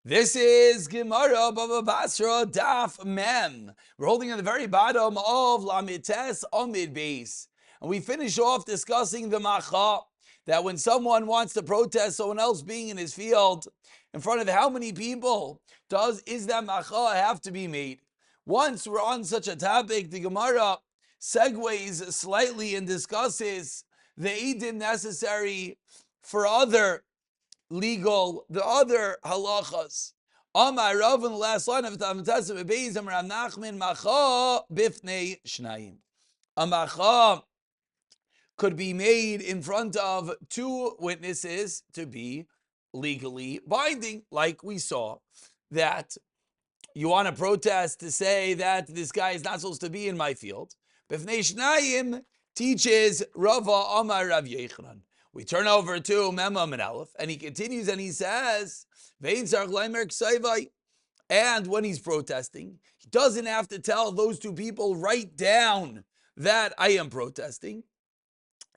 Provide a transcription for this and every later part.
This is Gemara Baba Basra Daf Mem. We're holding at the very bottom of Lamites Amid Beis. And we finish off discussing the Macha, that when someone wants to protest someone else being in his field, in front of how many people is that Macha have to be made? Once we're on such a topic, the Gemara segues slightly and discusses the eidim necessary for other other halachas. Amar Rav in the last line of Tavantasa Bebeis Amar Nachman Macha Bifnei Shnayim. A Macha could be made in front of two witnesses to be legally binding, like we saw that you want to protest to say that this guy is not supposed to be in my field. Bifnei Shnayim teaches Rava Amar Rav Yechanan. We turn over to Memam and Aleph, and he continues and he says, and when he's protesting, he doesn't have to tell those two people, write down that I am protesting.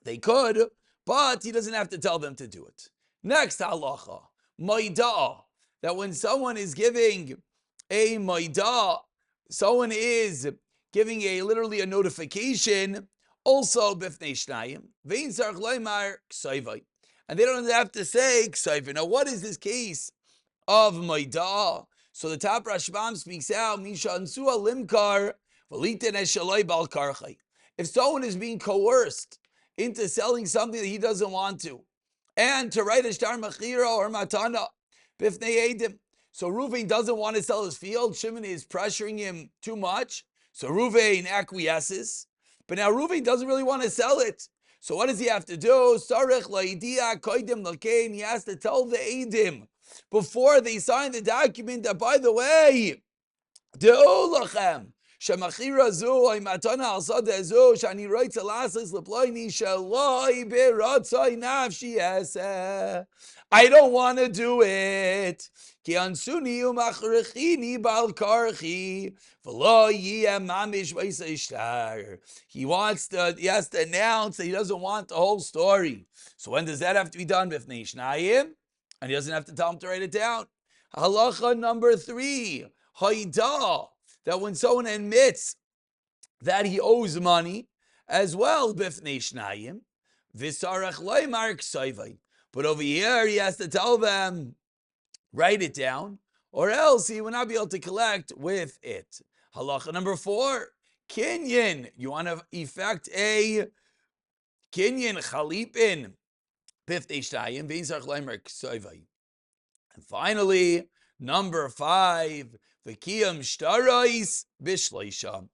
They could, but he doesn't have to tell them to do it. Next halacha, maidah, that when someone is giving a maidah, someone is giving literally a notification, also bifnei shnayim, vein tzarich loymar ksayvai, and they don't have to say ksayvai. Now, what is this case of maidah? So the top Rashbam speaks out, misha ansua limkar v'liten eshaloi bal karchai. If someone is being coerced into selling something that he doesn't want to, and to write a shtar machira or matana bifnei edim, so Ruvain doesn't want to sell his field, Shimon is pressuring him too much, so Ruvain acquiesces. But now Ruvain doesn't really want to sell it. So what does he have to do? He has to tell the Eidim before they sign the document that, by the way, I don't want to do it. He wants to, he has to announce that he doesn't want the whole story. So when does that have to be done? Bifnei Shnayim, and he doesn't have to tell him to write it down. Halacha number 3, Haidah, that when someone admits that he owes money, as well, Bifnei Shnayim, V'sarach loymar ksayvai. But over here, he has to tell them, write it down, or else he will not be able to collect with it. Halacha number 4, kinyan. You want to effect a kinyan chalipin. Bifnei shnayim, v'sarach loymar ksayvai. And finally, number 5, v'kiyam shtarais bishleisha.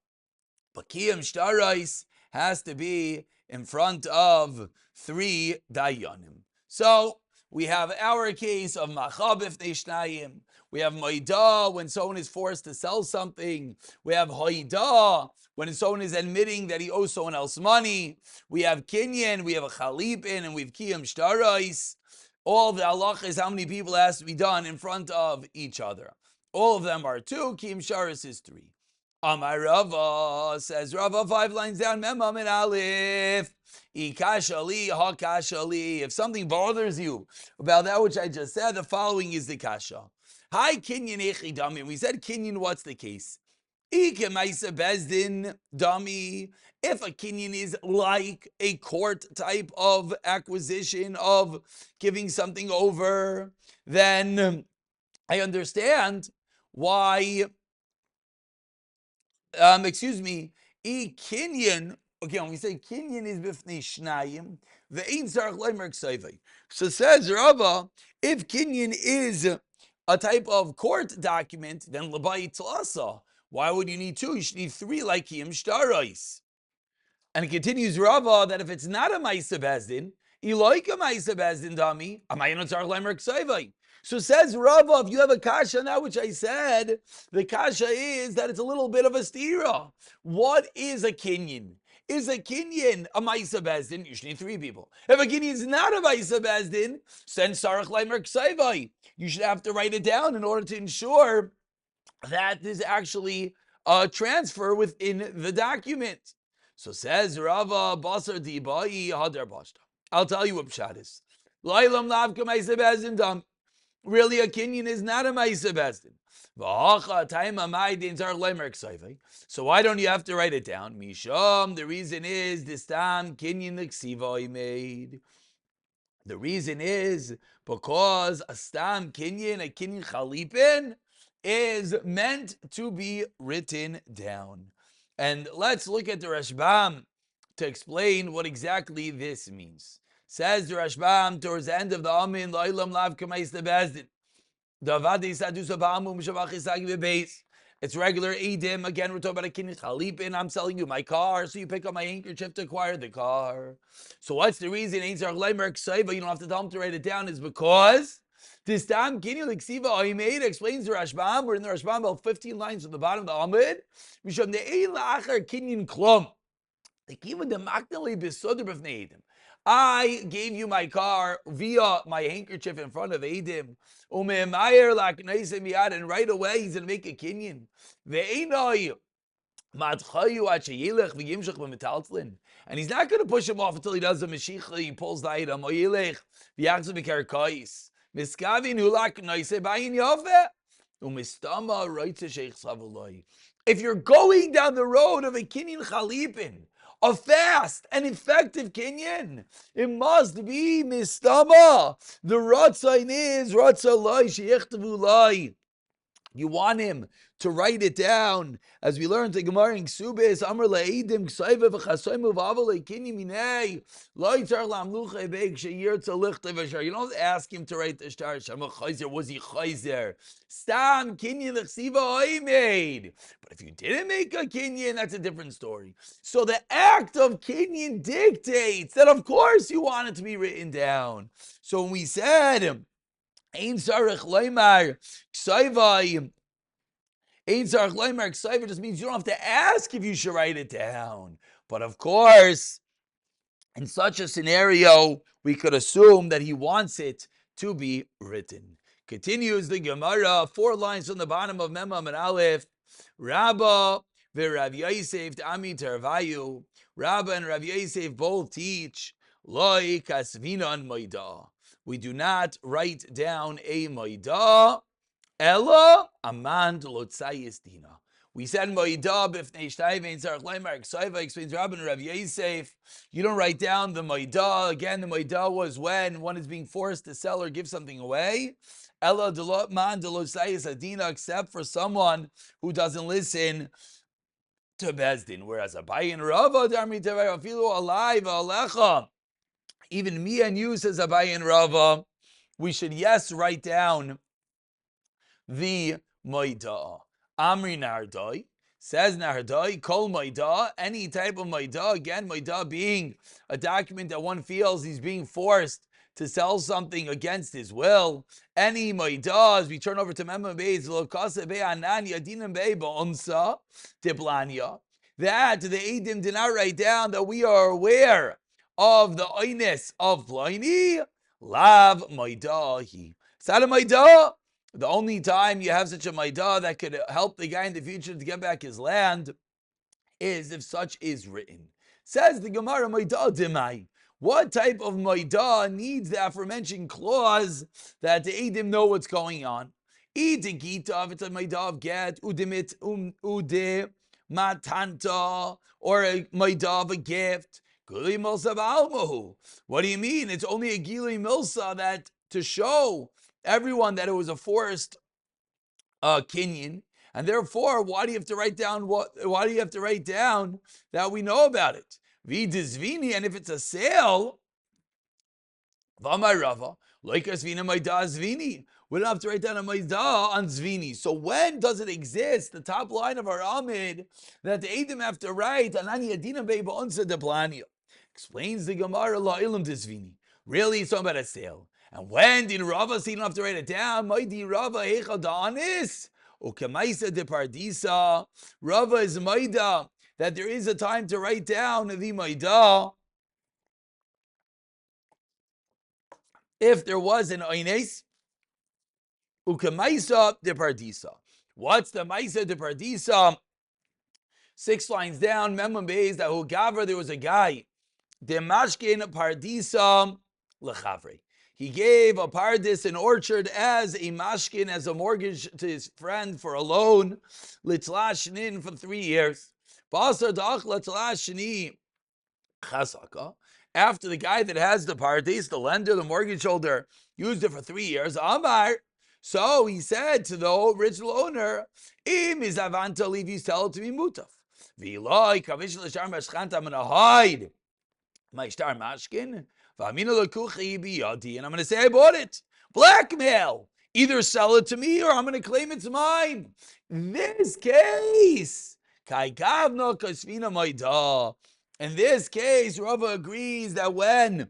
But kiyam shtarais has to be in front of 3 dayanim. So we have our case of macha bifnei shnayim. We have maidah when someone is forced to sell something. We have haidah when someone is admitting that he owes someone else money. We have kinyan, we have a chalipin, and we have kiyam shtarais. All of the halach is how many people has to be done in front of each other. All of them are 2. Kiyam shtarais is 3. Amar Rava, says Rava 5 lines down, Memam and Aleph. Ikashali, ha kashali. If something bothers you about that which I just said, the following is the kasha. Hi kinyan echi dami. We said kinyan, what's the case? Ike maisa bezdin dami. If a kinyan is like a court type of acquisition of giving something over, then I understand why. Kinyan. Okay, when we say kinyan is bifnei shnayim, the ein tzarich loymar ksayvai. So says Rava, if kinyan is a type of court document, then l'bayit tlasa. Why would you need 2? You should need 3, like kiyam shtarais. And it continues Rava that if it's not a ma'isa bezdin, like a ma'isa bezdin dami, a mayin tzarich loymar ksayvai. So says Rava, if you have a kasha now, which I said, the kasha is that it's a little bit of a stira. What is a kinyan? Is a kinyan a ma'isa bezdin? You should need 3 people. If a kinyan is not a ma'isa bezdin, send sarach loymar ksayvai. You should have to write it down in order to ensure that there's actually a transfer within the document. So says Rava, Basra dibai hadar bashta. I'll tell you what pshat is. Lailam lavka ma'isa bezdin dam. Really, a kinyan is not a ma'isa bestin. So why don't you have to write it down? Misham, the reason is this time kinyan l'ksiva I made. The reason is because a stam kinyan, a kinyan chalipin, is meant to be written down. And let's look at the Rashbam to explain what exactly this means. Says the Rashbam towards the end of the Amin, La'ilam lav kamais the bezdin. It's regular edim. Again, we're talking about a kinyan chalipin. I'm selling you my car, so you pick up my handkerchief to acquire the car. So what's the reason? You don't have to tell him to write it down. Is because this time kinyan l'ksiva I made explains the Rashbam. We're in the Rashbam about 15 lines from the bottom of the Amid. Misham ne'ein la'achar kinyan klum. I gave you my car via my handkerchief in front of Edim. And right away he's going to make a kinyan. And he's not going to push him off until he does the Mashiach. He pulls the item. If you're going down the road of a kinyan chalipin, a fast and effective kinyan, it must be mistama. The ratzain is ratzalai sheyichtavu lai. You want him to write it down, as we learned in Gemara in Ksubis. Amar le'idim ksayve v'chasoymu v'aval le'kini minei lo yitzar la'amlucha ebeik sheyir tzalichta v'ashar. You don't ask him to write the shtar. Shama chayzer, was he chayzer? Stam kinyan l'chsiva I made. But if you didn't make a kinyan, that's a different story. So the act of kinyan dictates that, of course, you want it to be written down. So when we said, Ein Sarich Leimar Ksayva. Ein Sarich Leimar Ksayva just means you don't have to ask if you should write it down. But of course, in such a scenario, we could assume that he wants it to be written. Continues the Gemara, 4 lines from the bottom of Memam and Aleph. Rabba v'Rav Yosef Ami Tervayu. Rabba and Rav Yosef both teach Loi Kasvinan Maida. We do not write down a Maida, Ella Amand Lotzayis Dina. We said Maida b'fnei shtayvein tzarich leimar ksayva, explains Rabbi and Rav Yosef. You don't write down the Maida. Again, the Maida was when one is being forced to sell or give something away. Ella man Lotzayis Adina, except for someone who doesn't listen to Bezdin. Whereas Abaye and Rava, Darmi Tevay Afilu Alai V'Alecha. Even me and you, says Abaye and Rava, we should, yes, write down the Maida. Amri Nardai, says Nardai, Kol Maida, any type of Maida, again, Maida being a document that one feels he's being forced to sell something against his will. Any Maida, as we turn over to Memam Beis, Lokasa Be'anan Yadinam Be'Ba'onsa Tiplania, that the Eidim did not write down that we are aware of the oiness of Pliny, lav maidahi. Is that a maidah? The only time you have such a maidah that could help the guy in the future to get back his land is if such is written. Says the Gemara, maidah dimai. What type of maidah needs the aforementioned clause that the Eidim know what's going on? Eating gita, if it's a maidah of get, udimit ude matanta, or a maidah of a gift. Gili Milsa Ba'almahu. What do you mean? It's only a Gili Milsa that to show everyone that it was a forced kinyan, and therefore, why do you have to write down why do you have to write down that we know about it? V'dizvini, and if it's a sale, V'amar Rava, Loikas Vina Maida Zvini. We don't have to write down a Maida on Zvini. So when does it exist, the top line of our Amid, that the Eidim have to write Anani Adina Beiba Unsa de Plania? Explains the Gemara La Ilam Dizvini. Really, it's talking about a sale. And when did Rava say you don't have to write it down? Maidi Rava Hecha Da'anis Ukemaisa de Pardisa. Rava is Maida that there is a time to write down the Maida if there was an oines. Ukemaisa de Pardisa. What's the Maisa de Pardisa? 6 lines down, Memam Beis, that Hugaver, there was a guy, the Mashkin Pardisa Lechavre. he gave a pardis, an orchard, as a mashkin, as a mortgage to his friend for a loan, litlashnin, for 3 years. Basra dach litlashni chasaka. After the guy that has the pardis, the lender, the mortgage holder, used it for 3 years, Amar. So he said to the original owner, Im is avanta leave, you sell it to me mutaf. V'iloi kavish l'shar mashchanta, I'm going to hide my star mashkin. V'amina l'kuchi biyadi, and I'm going to say I bought it. Blackmail. Either sell it to me or I'm going to claim it's mine. This case, kai kavno kasvina maida. In this case, Rava agrees that when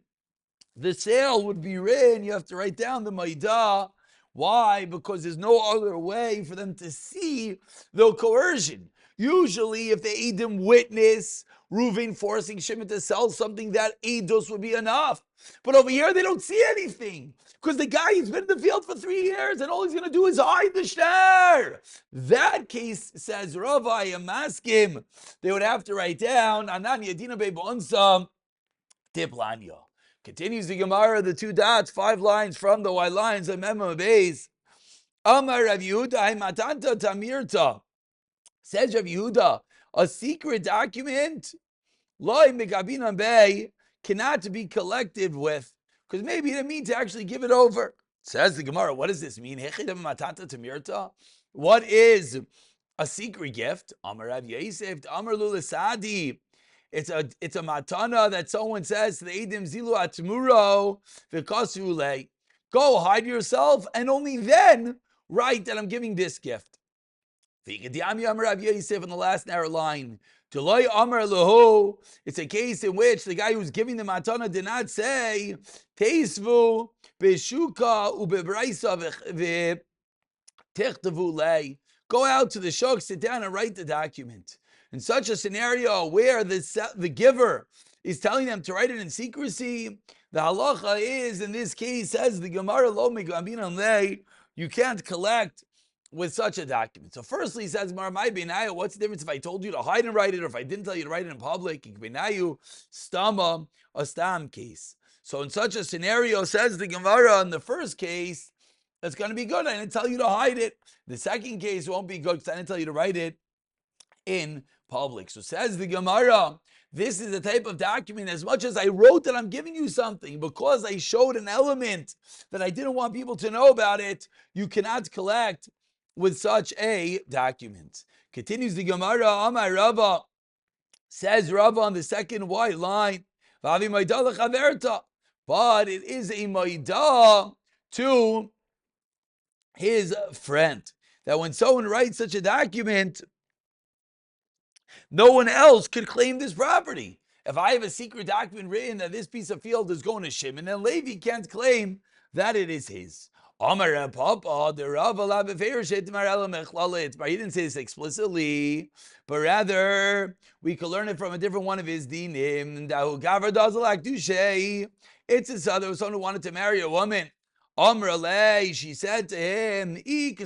the sale would be written, you have to write down the Maidah. Why? Because there's no other way for them to see the coercion. Usually, if the Eidim witness Reuven forcing Shimon to sell something, that Eidos would be enough. But over here, they don't see anything. Because the guy, he's been in the field for 3 years, and all he's going to do is hide the shtar. That case, says Rava Yamaskim, they would have to write down, Anan Yadina Be'Bonsa Tiplanya. Continues the Gemara, the 2 dots, 5 lines from the white lines of Mem Beis. Amar Rav Yehuda, Matanta Tamirta. Says Rav Yehuda, a secret document, Loi Megabin Bay, cannot be collected with, because maybe they mean to actually give it over. Says the Gemara, what does this mean? Matanta Tamirta? What is a secret gift? Amar Rav Yosef, Amar Lulisadi. It's a matana that someone says to the Eidim Zilu Atmuro Vikasule. Go hide yourself, and only then write that I'm giving this gift. V'ikadiyami Amar Rav Yosef in the last narrow line. Jaloi Amar Lahu. It's a case in which the guy who's giving the matana did not say Teisvu Beshuka Ubebraisa V'Tichtavu Lei. Go out to the shuk, sit down, and write the document. In such a scenario where the giver is telling them to write it in secrecy, the halacha is, in this case, says the Gemara, lo megabin lei, you can't collect with such a document. So firstly, he says, what's the difference if I told you to hide and write it, or if I didn't tell you to write it in public? Stama, a stam case. So in such a scenario, says the Gemara, in the first case, that's going to be good. I didn't tell you to hide it. The second case won't be good because I didn't tell you to write it in public. So says the Gemara, this is the type of document, as much as I wrote that I'm giving you something, because I showed an element that I didn't want people to know about it, you cannot collect with such a document. Continues the Gemara, Amar Rava, says Rava on the second white line, but it is a maidah to his friend, that when someone writes such a document, no one else could claim this property. If I have a secret document written that this piece of field is going to Shimon, then Levi can't claim that it is his. Amar Papa, the Rav he didn't say this explicitly, but rather we could learn it from a different one of his dinim. It's his son. There was someone who wanted to marry a woman. She said to him, if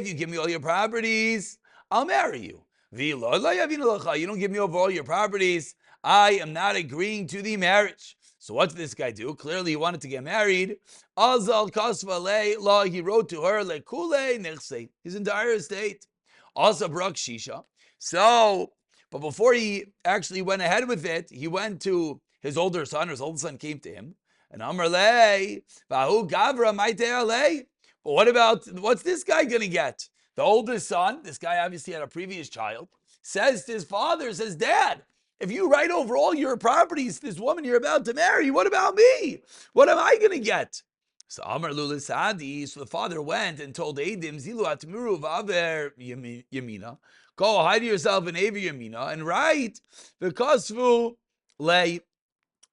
you give me all your properties, I'll marry you. You don't give me over all your properties, I am not agreeing to the marriage. So what did this guy do? Clearly he wanted to get married. Azal kasva law, he wrote to her his entire estate. Also brak shisha. So, but before he actually went ahead with it, he went to his older son. His older son came to him, and Amar lei vahu gavra maite lei. But what about, what's this guy gonna get? The oldest son, this guy obviously had a previous child, says to his father, says, Dad, if you write over all your properties to this woman you're about to marry, what about me? What am I going to get? So Amar Lulisadi, so the father went and told Eidim, Zilu atmiru v'aver yamina, go hide yourself in Aver Yamina and write the kasvu lei,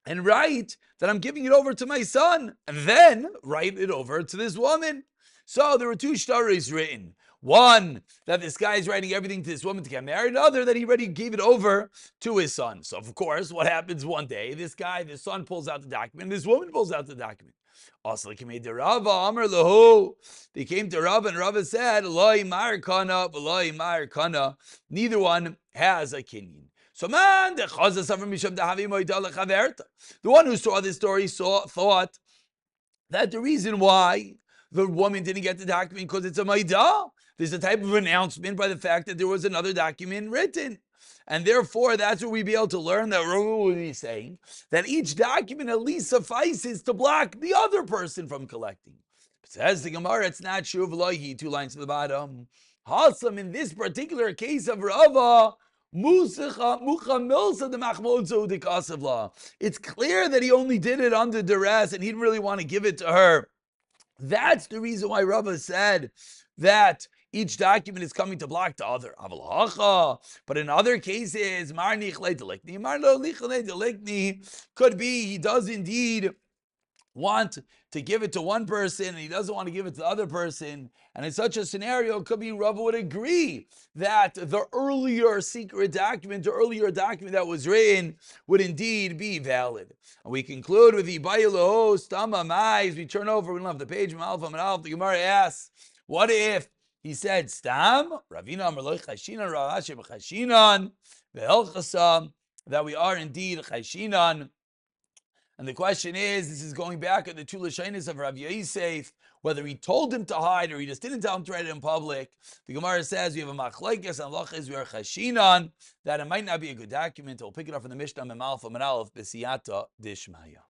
and write that I'm giving it over to my son, and then write it over to this woman. So there were 2 stories written. One, that this guy is writing everything to this woman to get married. Another, that he already gave it over to his son. So, of course, what happens one day? This son pulls out the document. This woman pulls out the document. Also, they came to Rava, and Rava said, neither one has a kinyan. So man, the one who saw this story thought that the reason why the woman didn't get the document because it's a maidah. There's a type of announcement by the fact that there was another document written. And therefore, that's what we'd be able to learn that Rava would be saying that each document at least suffices to block the other person from collecting. Says the Gemara, it's not shuv lohi, 2 lines to the bottom. Hasam, in this particular case of Rava, it's clear that he only did it under duress and he didn't really want to give it to her. That's the reason why Rava said that each document is coming to block the other. But in other cases, could be he does indeed want to give it to one person and he doesn't want to give it to the other person. And in such a scenario, it could be Rava would agree that the earlier secret document, the earlier document that was written would indeed be valid. And we conclude with the Ibayalo Stama Mais. We turn over, we don't have the page, the Gemara asks, what if he said Stam, Ravina Amarloch Chashinan, Ravashim Chashinan, Ve'elchasam, that we are indeed Chashinan. And the question is, this is going back at the 2 Lashonos of Rav Yosef, whether he told him to hide or he just didn't tell him to write it in public. The Gemara says we have a machlekes and lachas, we are chashinan, that it might not be a good document. We'll pick it up from the Mishnah Memalfa Menalef B'siyata Dishmaya.